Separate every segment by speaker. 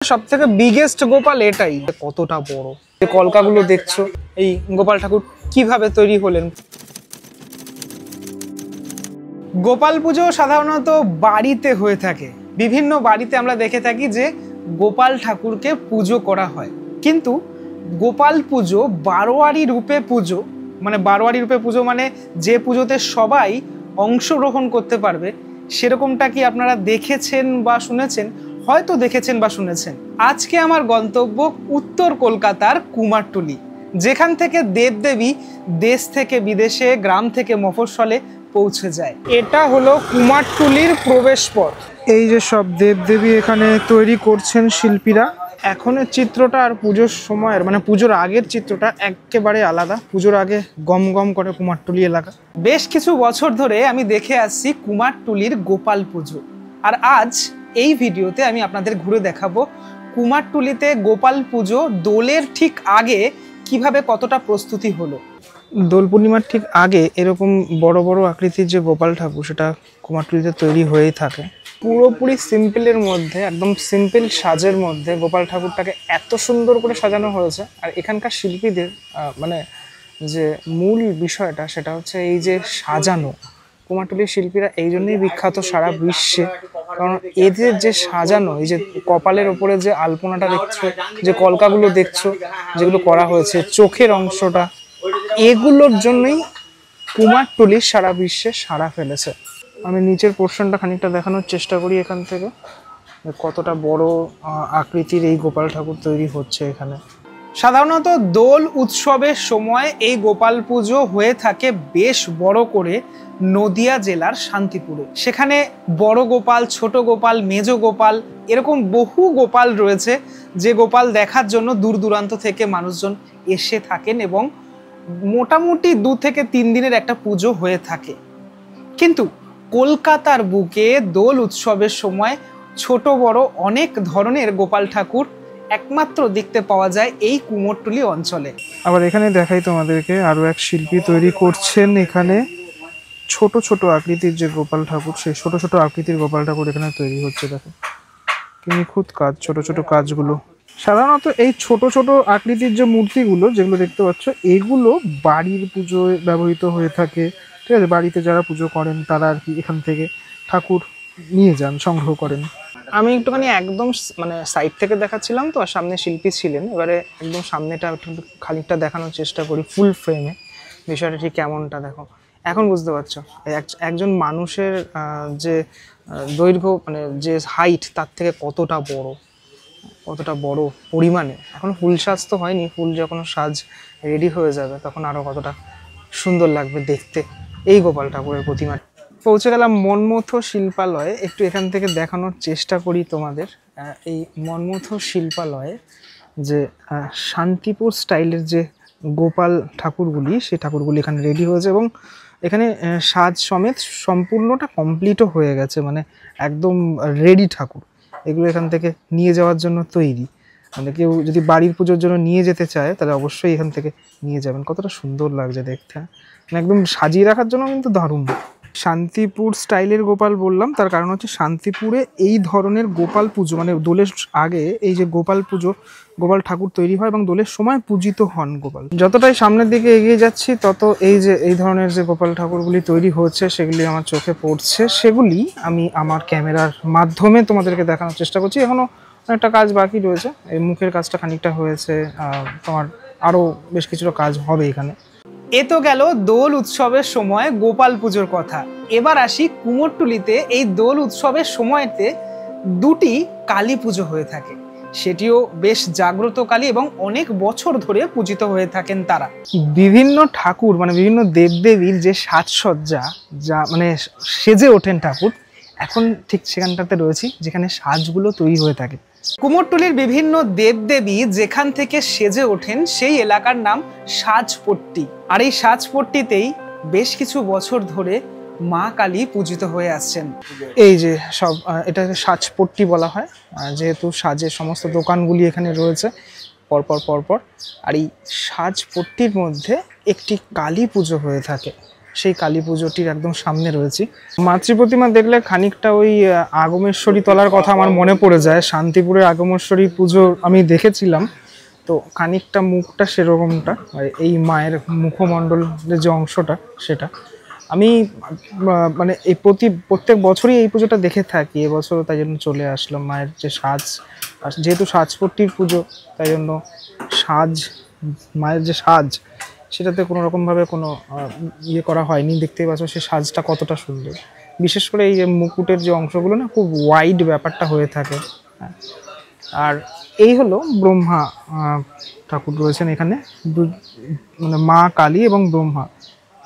Speaker 1: সবথেকে বিগেস্ট গোপাল এটাই। কতটা বড়, যে কলকাগুলো দেখছো, এই গোপাল ঠাকুর কিভাবে তৈরি হলেন। গোপাল পুজো সাধারণত বাড়িতে হয়ে থাকে, বিভিন্ন বাড়িতে আমরা দেখে থাকি যে গোপাল ঠাকুরকে পুজো করা হয়। কিন্তু গোপাল পুজো বারোয়ারি রূপে পুজো, মানে বারোয়ারি রূপে পুজো মানে যে পুজোতে সবাই অংশগ্রহণ করতে পারবে, সেরকমটা কি আপনারা দেখেছেন বা শুনেছেন? হয়তো দেখেছেন বা শুনেছেন। আজকে আমার গন্তব্য উত্তর কলকাতার কুমারটুলি, যেখান থেকে দেবদেবী দেশ থেকে বিদেশে, গ্রাম থেকে মফস্বলে পৌঁছে যায়। এটা হলো কুমারটুলির প্রবেশ পথ। এই যে সব দেবদেবী এখানে তৈরি করছেন শিল্পীরা। এখনের চিত্রটা আর পুজোর সময়ের, মানে পুজোর আগের চিত্রটা একেবারে আলাদা। পুজোর আগে গম গম করে কুমারটুলি এলাকা। বেশ কিছু বছর ধরে আমি দেখে আসছি কুমারটুলির গোপাল পুজো, আর আজ এই ভিডিওতে আমি আপনাদের ঘুরে দেখাবো কুমারটুলিতে গোপাল পুজো দোলের ঠিক আগে কিভাবে কতটা প্রস্তুতি হলো। দোল পূর্ণিমার ঠিক আগে এরকম বড় বড় আকৃতির যে গোপাল ঠাকুর, সেটা কুমারটুলিতে তৈরি হয়েই থাকে। পুরোপুরি সিম্পলের মধ্যে, একদম সিম্পল সাজের মধ্যে গোপাল ঠাকুরটাকে এত সুন্দর করে সাজানো হয়েছে। আর এখানকার শিল্পীদের মানে যে মূল বিষয়টা, সেটা হচ্ছে এই যে সাজানো। কুমারটুলির শিল্পীরা এই জন্যই বিখ্যাত সারা বিশ্বে, কারণ এদের যে সাজানো, এই যে কপালের ওপরে যে আলপনাটা দেখছো, যে কলকাগুলো দেখছো, যেগুলো করা হয়েছে, চোখের অংশটা, এগুলোর জন্যই কুমারটুলি সারা বিশ্বে সাড়া ফেলেছে। আমি নিচের পোর্শনটা খানিকটা দেখানোর চেষ্টা করি এখান থেকে, কতটা বড় আকৃতির এই গোপাল ঠাকুর তৈরি হচ্ছে এখানে। সাধারণত দোল উৎসবের সময় এই গোপাল পুজো হয়ে থাকে বেশ বড় করে নদিয়া জেলার শান্তিপুরে। সেখানে বড় গোপাল, ছোট গোপাল, মেজ গোপাল, এরকম বহু গোপাল রয়েছে, যে গোপাল দেখার জন্য দূর দূরান্ত থেকে মানুষজন এসে থাকেন এবং মোটামুটি 2 থেকে 3 দিনের একটা পুজো হয়ে থাকে। কিন্তু কলকাতার বুকে দোল উৎসবের সময় ছোট বড় অনেক ধরনের গোপাল ঠাকুর একমাত্র দেখতে পাওয়া যায় এই কুমোরটুলি অঞ্চলে। আবার এখানে দেখাই তোমাদেরকে, আরো এক শিল্পী তৈরি করছেন এখানে ছোট ছোট আকৃতির যে গোপাল ঠাকুর, সেই ছোট ছোট আকৃতির গোপাল ঠাকুর এখানে তৈরি হচ্ছে। দেখো কি নিখুঁত কাজ, ছোট ছোট কাজগুলো। সাধারণত এই ছোট ছোট আকৃতির যে মূর্তিগুলো যেগুলো দেখতে পাচ্ছ, এগুলো বাড়ির পুজোয় ব্যবহৃত হয়ে থাকে। ঠিক আছে, বাড়িতে যারা পুজো করেন তারা আর কি এখান থেকে ঠাকুর নিয়ে যান, সংগ্রহ করেন। আমি একটুখানি একদম মানে সাইড থেকে দেখাচ্ছিলাম তো, আর সামনে শিল্পী ছিলেন। এবারে একদম সামনেটা খানিকটা দেখানোর চেষ্টা করি ফুল ফ্রেমে, বিষয়টা ঠিক কেমনটা দেখো। এখন বুঝতে পারছো একজন মানুষের যে দৈর্ঘ্য, মানে যে হাইট, তার থেকে কতটা বড় পরিমাণে। এখন ফুল সাজ তো হয়নি, ফুল যখন সাজ রেডি হয়ে যাবে তখন আরো কতটা সুন্দর লাগবে দেখতে এই গোপাল ঠাকুরের প্রতিমা। পৌঁছে গেলাম মনমথ শিল্পালয়ে। একটু এখান থেকে দেখানোর চেষ্টা করি তোমাদের। এই মনমথ শিল্পালয়ে যে শান্তিপুর স্টাইলের যে গোপাল ঠাকুরগুলি, সেই ঠাকুরগুলি এখানে রেডি হয়েছে এবং এখানে সাজ সমেত সম্পূর্ণটা কমপ্লিটও হয়ে গেছে, মানে একদম রেডি ঠাকুর। এগুলো এখান থেকে নিয়ে যাওয়ার জন্য তৈরি। মানে কেউ যদি বাড়ির পুজোর জন্য নিয়ে যেতে চায় তাহলে অবশ্যই এখান থেকে নিয়ে যাবেন। কতটা সুন্দর লাগছে দেখতে, মানে একদম সাজিয়ে রাখার জন্য কিন্তু দারুণ। শান্তিপুর স্টাইলের গোপাল বললাম, তার কারণ হচ্ছে শান্তিপুরে এই ধরনের গোপাল পুজো, মানে দোলের আগে এই যে গোপাল পুজো, গোপাল ঠাকুর তৈরি হয় এবং দোলের সময় পূজিত হন গোপাল। যতটাই সামনের দিকে এগিয়ে যাচ্ছি তত এই যে এই ধরনের যে গোপাল ঠাকুরগুলি তৈরি হচ্ছে, সেগুলি আমার চোখে পড়ছে। সেগুলি আমি আমার ক্যামেরার মাধ্যমে তোমাদেরকে দেখানোর চেষ্টা করছি। এখনো অনেকটা কাজ বাকি রয়েছে। এই মুখের কাজটা খানিকটা হয়েছে, তোমার আরও বেশ কিছুটা কাজ হবে এখানে। এ তো গেল দোল উৎসবের সময় গোপাল পুজোর কথা। এবার আসি কুমোরটুলিতে এই দোল উৎসবের সময়তে 2টি কালী পুজো হয়ে থাকে। সেটিও বেশ জাগ্রত কালী এবং অনেক বছর ধরে পূজিত হয়ে থাকেন তারা। বিভিন্ন ঠাকুর, মানে বিভিন্ন দেবদেবীর যে সাজসজ্জা, যা মানে সেজে ওঠেন ঠাকুর, এখন ঠিক সেখানটাতে রয়েছি যেখানে সাজগুলো তৈরি হয়ে থাকে। কুমোরটুলির বিভিন্ন দেবদেবী যেখান থেকে সেজে ওঠেন সেই এলাকার নাম সাজপট্টি। আর এই সাজপট্টিতেই বেশ কিছু বছর ধরে মা কালী পূজিত হয়ে আসছেন। এই যে সব, এটাকে সাজপট্টি বলা হয়, যেহেতু সাজের সমস্ত দোকানগুলি এখানে রয়েছে পরপর। আর এই সাজপট্টির মধ্যে একটি কালী পুজো হয়ে থাকে। সেই কালী পুজোটির একদম সামনে রয়েছি। মাতৃ প্রতিমা দেখলে খানিকটা ওই আগমেশ্বরী তলার কথা আমার মনে পড়ে যায়। শান্তিপুরের আগমেশ্বরী পুজো আমি দেখেছিলাম, তো খানিকটা মুখটা সেরকমটা, এই মায়ের মুখমণ্ডলের যে অংশটা সেটা আমি মানে এই প্রত্যেক বছরই এই পুজোটা দেখে থাকি। এবছরও তাই জন্য চলে আসলাম। মায়ের যে সাজ, যেহেতু সাজপট্টির পুজো তাই জন্য মায়ের যে সাজ সেটাতে কোনো রকমভাবে কোনো ইয়ে করা হয়নি। দেখতেই পাচ্ছ সে সাজটা কতটা সুন্দর। বিশেষ করে এই যে মুকুটের যে অংশগুলো না, খুব ওয়াইড ব্যাপারটা হয়ে থাকে। হ্যাঁ, আর এই হলো ব্রহ্মা ঠাকুর রয়েছেন এখানে, মানে মা কালী এবং ব্রহ্মা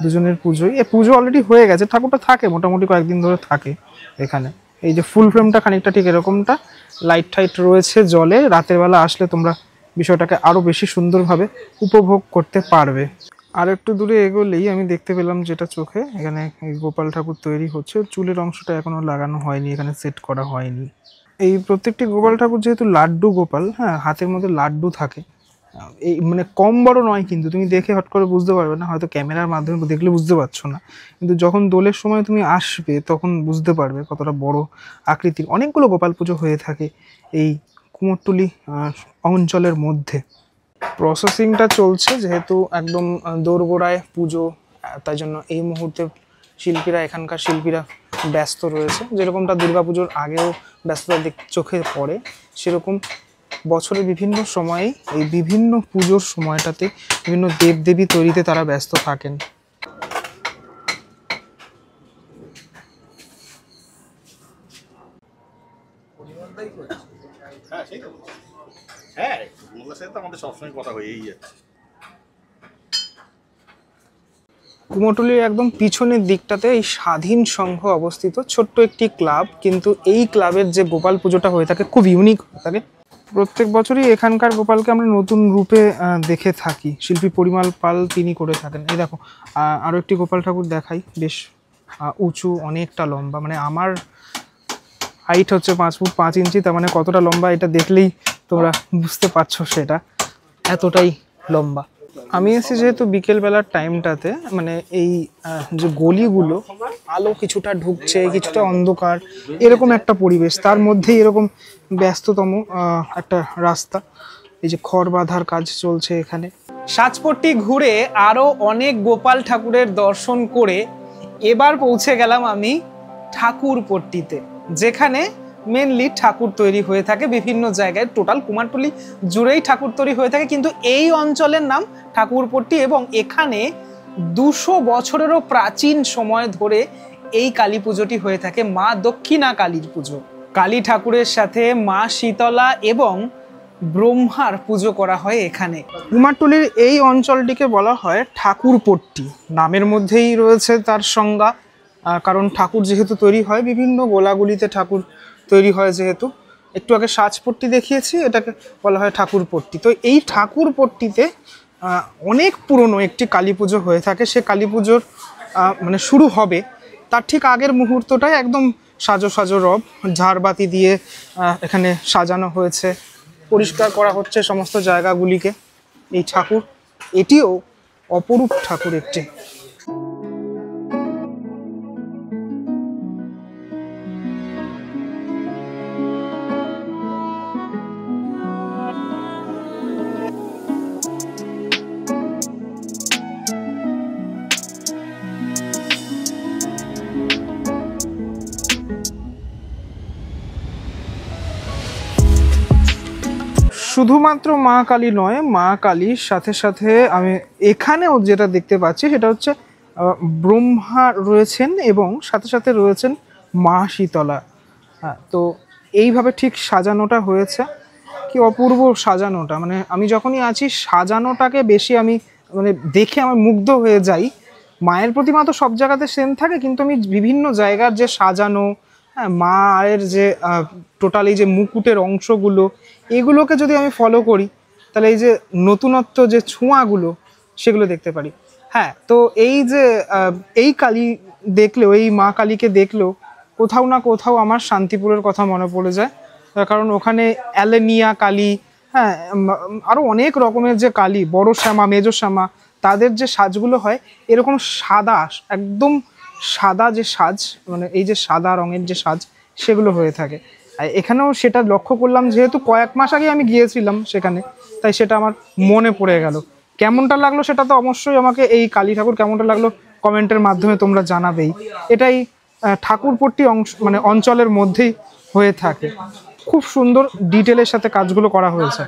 Speaker 1: দুজনের পুজোই। এই পুজো অলরেডি হয়ে গেছে, ঠাকুরটা থাকে মোটামুটি কয়েকদিন ধরে থাকে এখানে। এই যে ফুল ফ্রেমটা খানিকটা ঠিক এরকমটা, লাইট টাইট রয়েছে জলে। রাতের বেলা আসলে তোমরা বিষয়টাকে আরও বেশি সুন্দরভাবে উপভোগ করতে পারবে। আর একটু দূরে এগোলেই আমি দেখতে পেলাম যেটা চোখে, এখানে গোপাল ঠাকুর তৈরি হচ্ছে। চুলের অংশটা এখনো লাগানো হয়নি, এখানে সেট করা হয়নি। এই প্রত্যেকটি গোপাল ঠাকুর যেহেতু লাড্ডু গোপাল, হ্যাঁ, হাতের মধ্যে লাড্ডু থাকে। এই মানে কম বড় নয়, কিন্তু তুমি দেখে হট করে বুঝতে পারবে না, হয়তো ক্যামেরার মাধ্যমে দেখলে বুঝতে পারছো না, কিন্তু যখন দোলের সময় তুমি আসবে তখন বুঝতে পারবে কতটা বড় আকৃতির। অনেকগুলো গোপাল পুজো হয়ে থাকে এই কুমোরটুলি অঞ্চলের মধ্যে। প্রসেসিংটা চলছে, যেহেতু একদম দোরগোড়ায় পুজো, তাই জন্য এই মুহূর্তে এখানকার শিল্পীরা ব্যস্ত রয়েছে। যেরকমটা দুর্গাপুজোর আগেও ব্যস্ততা চোখে পড়ে, সেরকম বছরের বিভিন্ন সময়ে এই বিভিন্ন পুজোর সময়টাতে বিভিন্ন দেবদেবী তৈরিতে তারা ব্যস্ত থাকেন। কুমোরটুলির একদম পিছনের দিকটাতে এই স্বাধীন সংঘ অবস্থিত, ছোট্ট একটি ক্লাব, কিন্তু এই ক্লাবের যে গোপাল পুজোটা হয়ে থাকে খুব ইউনিক হয়ে থাকে। প্রত্যেক বছরই এখানকার গোপালকে আমরা নতুন রূপে দেখে থাকি। শিল্পী পরিমল পাল তিনি করে থাকেন। এই দেখো আরও একটি গোপাল ঠাকুর দেখাই, বেশ উঁচু, অনেকটা লম্বা। মানে আমার হাইট হচ্ছে 5 ফুট 5 ইঞ্চি, তার মানে কতটা লম্বা এটা দেখলেই তোমরা বুঝতে পারছো, সেটা এতটাই লম্বা। আমি এসেছি যেহেতু বিকেলবেলার টাইমটাতে, মানে এই যে গলিগুলো আলো কিছুটা ঢুকছে, কিছুটা অন্ধকার, এরকম একটা পরিবেশ, তার মধ্যেই এরকম ব্যস্ততম একটা রাস্তা। এই যে খড় বাঁধার কাজ চলছে এখানে। সাজপট্টি ঘুরে আরো অনেক গোপাল ঠাকুরের দর্শন করে এবার পৌঁছে গেলাম আমি ঠাকুরপট্টিতে, যেখানে মেনলি ঠাকুর তৈরি হয়ে থাকে বিভিন্ন জায়গায়। টোটাল কুমারটুলি জুড়েই ঠাকুর তৈরি হয়ে থাকে, কিন্তু এই অঞ্চলের নাম ঠাকুরপট্টি এবং এখানে 200 বছরেরও প্রাচীন সময় ধরে এই কালী পুজোটি হয়ে থাকে, মা দক্ষিণা কালীর পুজো। কালী ঠাকুরের সাথে মা শীতলা এবং ব্রহ্মার পুজো করা হয় এখানে। কুমারটুলির এই অঞ্চলটিকে বলা হয় ঠাকুরপট্টি, নামের মধ্যেই রয়েছে তার সংজ্ঞা। কারণ ঠাকুর যেহেতু তৈরি হয় বিভিন্ন গোলাগুলিতে, ঠাকুর তৈরি হয় যেহেতু, একটু আগে সাজপট্টি দেখিয়েছি, এটাকে বলা হয় ঠাকুরপট্টি। তো এই ঠাকুরপট্টিতে অনেক পুরনো একটি কালী পুজো হয়ে থাকে। সে কালী পুজোর মানে শুরু হবে তার ঠিক আগের মুহূর্তটায় একদম সাজো সাজো রব, ঝাড়বাতি দিয়ে এখানে সাজানো হয়েছে, পরিষ্কার করা হচ্ছে সমস্ত জায়গাগুলিকে। এই ঠাকুর, এটিও অপরূপ ঠাকুর একটি। শুধুমাত্র মা কালী নয়, মা কালীর সাথে সাথে আমি এখানেও যেটা দেখতে পাচ্ছি সেটা হচ্ছে ব্রহ্মা রয়েছেন এবং সাথে সাথে রয়েছেন মা শীতলা। হ্যাঁ, তো এইভাবে ঠিক সাজানোটা হয়েছে, কি অপূর্ব সাজানোটা। মানে আমি যখনই আছি সাজানোটাকে বেশি আমি মানে দেখে আমি মুগ্ধ হয়ে যাই। মায়ের প্রতিমা তো সব জায়গাতে সেম থাকে, কিন্তু আমি বিভিন্ন জায়গার যে সাজানো, হ্যাঁ, মায়ের যে টোটাল এই যে মুকুটের অংশগুলো, এগুলোকে যদি আমি ফলো করি তাহলে এই যে নতুনত্ব যে ছোঁয়াগুলো সেগুলো দেখতে পারি। হ্যাঁ, তো এই যে এই কালী দেখলেও, এই মা কালীকে দেখলেও কোথাও না কোথাও আমার শান্তিপুরের কথা মনে পড়ে যায়। কারণ ওখানে অ্যালেনিয়া কালী, হ্যাঁ, আরও অনেক রকমের যে কালী, বড় শ্যামা, মেজো শ্যামা, তাদের যে সাজগুলো হয় এরকম সাদা, একদম সাদা যে সাজ, মানে এই যে সাদা রঙের যে সাজ সেগুলো হয়ে থাকে। আর এখানেও সেটা লক্ষ্য করলাম, যেহেতু কয়েক মাস আগে আমি গিয়েছিলাম সেখানে, তাই সেটা আমার মনে পড়ে গেল। কেমনটা লাগলো সেটা তো অবশ্যই আমাকে, এই কালী ঠাকুর কেমনটা লাগলো কমেন্টের মাধ্যমে তোমরা জানাবেই। এটাই ঠাকুরপট্টি মানে অঞ্চলের মধ্যেই হয়ে থাকে। খুব সুন্দর ডিটেলের সাথে কাজগুলো করা হয়েছে।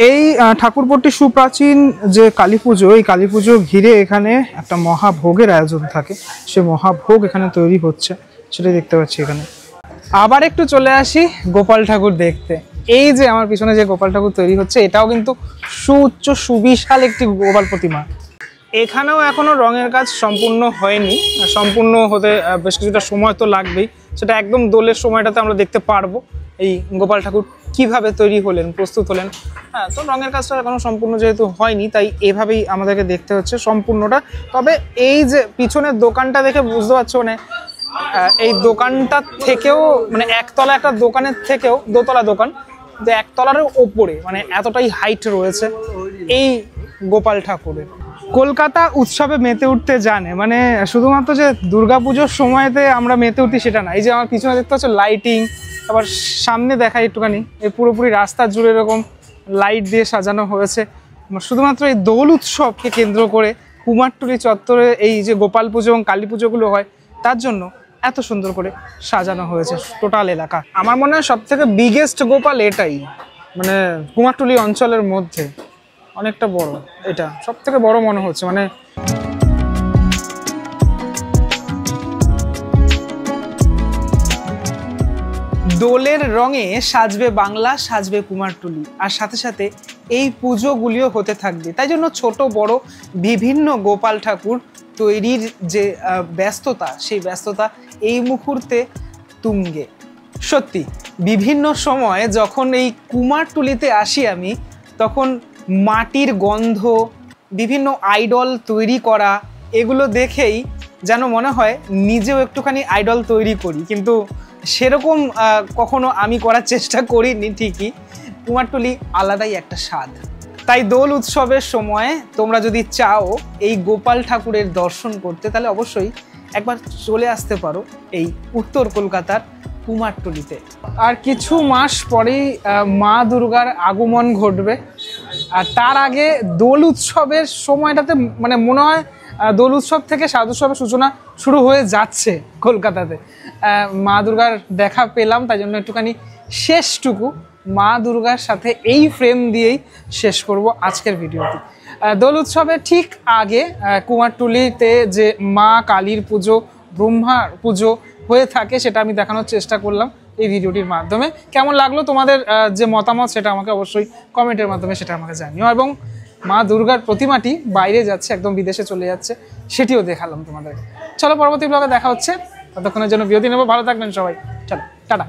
Speaker 1: এই ঠাকুরপট্টি সুপ্রাচীন যে কালী পুজো, এই কালী পুজো ঘিরে এখানে একটা মহাভোগের আয়োজন থাকে। সে মহাভোগ এখানে তৈরি হচ্ছে, সেটাই দেখতে পাচ্ছি এখানে। আবার একটু চলে আসি গোপাল ঠাকুর দেখতে। এই যে আমার পিছনে যে গোপাল ঠাকুর তৈরি হচ্ছে, এটাও কিন্তু সুউচ্চ সুবিশাল একটি গোপাল প্রতিমা। এখানেও এখনো রঙের কাজ সম্পূর্ণ হয়নি, সম্পূর্ণ হতে বেশ কিছুটা সময় তো লাগবেই। সেটা একদম দোলের সময়টাতে আমরা দেখতে পারবো এই গোপাল ঠাকুর কিভাবে তৈরি হলেন, প্রস্তুত হলেন। হ্যাঁ, তো রঙের কাজটা এখনো সম্পূর্ণ যেহেতু হয়নি, তাই এভাবেই আমাদেরকে দেখতে হচ্ছে সম্পূর্ণটা। তবে এই যে পিছনের দোকানটা দেখে বুঝতে পারছো, মানে এই দোকানটা থেকেও, মানে একতলা একটা দোকানের থেকেও দোতলা দোকান, যে একতলার ওপরে, মানে এতটাই হাইট রয়েছে এই গোপাল ঠাকুরের। কলকাতা উৎসবে মেতে উঠতে জানে, মানে শুধুমাত্র যে দুর্গাপুজোর সময়তে আমরা মেতে উঠি সেটা না। এই যে আমার পিছনে দেখতে হচ্ছে লাইটিং, আবার সামনে দেখাই একটুখানি, এই পুরোপুরি রাস্তা জুড়ে এরকম লাইট দিয়ে সাজানো হয়েছে। শুধুমাত্র এই দোল উৎসবকে কেন্দ্র করে কুমারটুলি চত্বরে এই যে গোপাল পুজো এবং কালী পুজোগুলো হয়, তার জন্য এত সুন্দর করে সাজানো হয়েছে টোটাল এলাকা। আমার মনে হয় সব থেকে বিগেস্ট গোপাল এটাই, মানে কুমারটুলি অঞ্চলের মধ্যে অনেকটা বড়, এটা সব থেকে বড় মনে হচ্ছে। মানে দোলের রঙে সাজবে বাংলা, সাজবে কুমারটুলি, আর সাথে সাথে এই পুজোগুলিও হতে থাকবে। তাই জন্য ছোট বড় বিভিন্ন গোপাল ঠাকুর তৈরির যে ব্যস্ততা, সেই ব্যস্ততা এই মুহূর্তে তুঙ্গে। সত্যি বিভিন্ন সময় যখন এই কুমারটুলিতে আসি আমি, তখন মাটির গন্ধ, বিভিন্ন আইডল তৈরি করা, এগুলো দেখেই যেন মনে হয় নিজেও একটুখানি আইডল তৈরি করি। কিন্তু সেরকম কখনো আমি করার চেষ্টা করিনি ঠিকই। কুমারটুলি আলাদাই একটা স্বাদ। তাই দোল উৎসবের সময় তোমরা যদি চাও এই গোপাল ঠাকুরের দর্শন করতে, তাহলে অবশ্যই একবার চলে আসতে পারো এই উত্তর কলকাতার কুমারটুলিতে। আর কিছু মাস পরেই মা দুর্গার আগমন ঘটবে, আর তার আগে দোল উৎসবের সময়টাতে, মানে মনে হয় দোল উৎসব থেকে শারদ উৎসবের সূচনা শুরু হয়ে যাচ্ছে কলকাতাতে। মা দুর্গার দেখা পেলাম, তাই জন্য একটুখানি শেষটুকু মা দুর্গার সাথে এই ফ্রেম দিয়েই শেষ করব আজকের ভিডিওটি। দোল উৎসবের ঠিক আগে কুমারটুলিতে যে মা কালীর পুজো, ব্রহ্মার পুজো হয়ে থাকে, সেটা আমি দেখানোর চেষ্টা করলাম এই ভিডিওটির মাধ্যমে। কেমন লাগলো তোমাদের যে মতামত, সেটা আমাকে অবশ্যই কমেন্টের মাধ্যমে সেটা আমাকে জানিও। এবং মা দুর্গার প্রতিমাটি বাইরে যাচ্ছে, একদম বিদেশে চলে যাচ্ছে, সেটিও দেখালাম তোমাদেরকে। চলো পরবর্তী ব্লগে দেখা হচ্ছে, ততক্ষণের জন্য বিরতি নেবো। ভালো থাকবেন সবাই, চলো টাটা।